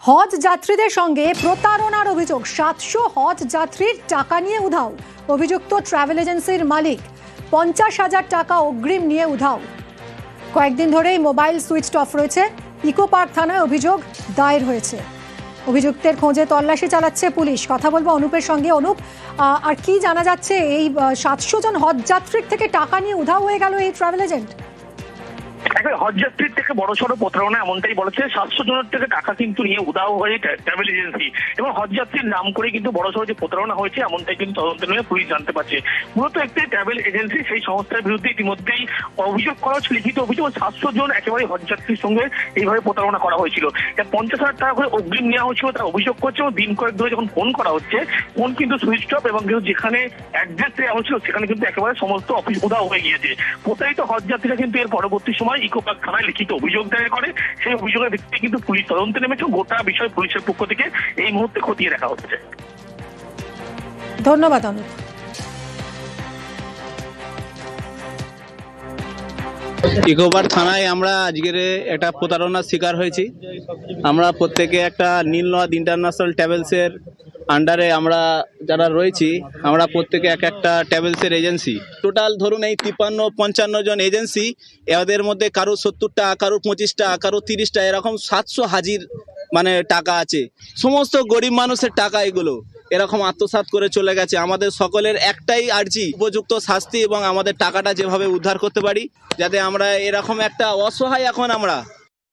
হজ যাত্রীদের সঙ্গে প্রতারণার অভিযোগ। 700 হজ যাত্রীর টাকা নিয়ে উধাও। অভিযুক্ত ট্রাভেল এজেন্সির মালিক। 50,000 টাকা অগ্রিম নিয়ে উধাও। কয়েকদিন ধরেই মোবাইল সুইচ অফ রয়েছে। ইকো পার্ক থানায় অভিযোগ দায়ের হয়েছে। অভিযুক্তের খোঁজে তল্লাশি চালাচ্ছে পুলিশ। কথা বলবো অনুপের সঙ্গে। অনুপ, আর কি জানা যাচ্ছে? এই 700 জন হজ যাত্রীর থেকে টাকা নিয়ে উধাও হয়ে গেল এই ট্রাভেল এজেন্ট। হজ যাত্রীর থেকে বড় সড়ো প্রতারণা এমনটাই বলেছে। 700 জনের থেকে টাকা কিন্তু নিয়ে উধাও হয়ে ট্রাভেল এজেন্সি এবং হজ যাত্রীর নাম করে কিন্তু বড় সড়ো যে প্রতারণা হয়েছে এমনটাই কিন্তু তদন্ত নিয়ে পুলিশ জানতে পারছে। মূলত একটি ট্রাভেল এজেন্সি সেই সংস্থার বিরুদ্ধে ইতিমধ্যেই অভিযোগ করা হচ্ছে, লিখিত অভিযোগ। 700 জন একেবারে হজ যাত্রীর সঙ্গে এইভাবে প্রতারণা করা হয়েছিল। 50,000 টাকা করে অগ্রিম নেওয়া হয়েছিল তারা অভিযোগ করছে এবং দিন কয়েক ধরে যখন ফোন করা হচ্ছে ফোন কিন্তু সুইচ অফ এবং কিন্তু যেখানে অ্যাড্রেস দেওয়া হয়েছিল সেখানে কিন্তু একেবারে সমস্ত অফিস উধাও হয়ে গিয়েছে। প্রতারিত হজ যাত্রীরা কিন্তু এর পরবর্তী সময় ইকো পার্ক থানায় লিখিত অভিযোগ দায়ের করে। সেই অভিযোগের ভিত্তিতে কিন্তু পুলিশ তদন্তে নেমেছে। গোটা বিষয় পুলিশের পক্ষ থেকে এই মুহূর্তে খতিয়ে দেখা হচ্ছে। ধন্যবাদ অনুপ। ইকো পার্ক থানায় আমরা আজকের একটা প্রতারণার শিকার হয়েছি। আমরা প্রত্যেকে একটা নীলনদ ইন্টারন্যাশনাল ট্রাভেলসের আন্ডারে আমরা যারা রয়েছি, আমরা প্রত্যেকে এক একটা ট্রাভেলসের এজেন্সি। টোটাল ধরুন এই 53-55 জন এজেন্সি, এদের মধ্যে কারো 70 টাকা, কারো 25 টাকা, কারো 30 টাকা, এরকম 700 হাজির টাকা আছে। সমস্ত গরিব মানুষের টাকা এগুলো এরকম আত্মসাৎ করে চলে গেছে। আমাদের সকলের একটাই আর্জি, উপযুক্ত শাস্তি এবং আমাদের টাকাটা যেভাবে উদ্ধার করতে পারি, যাতে আমরা এরকম একটা অসহায় এখন আমরা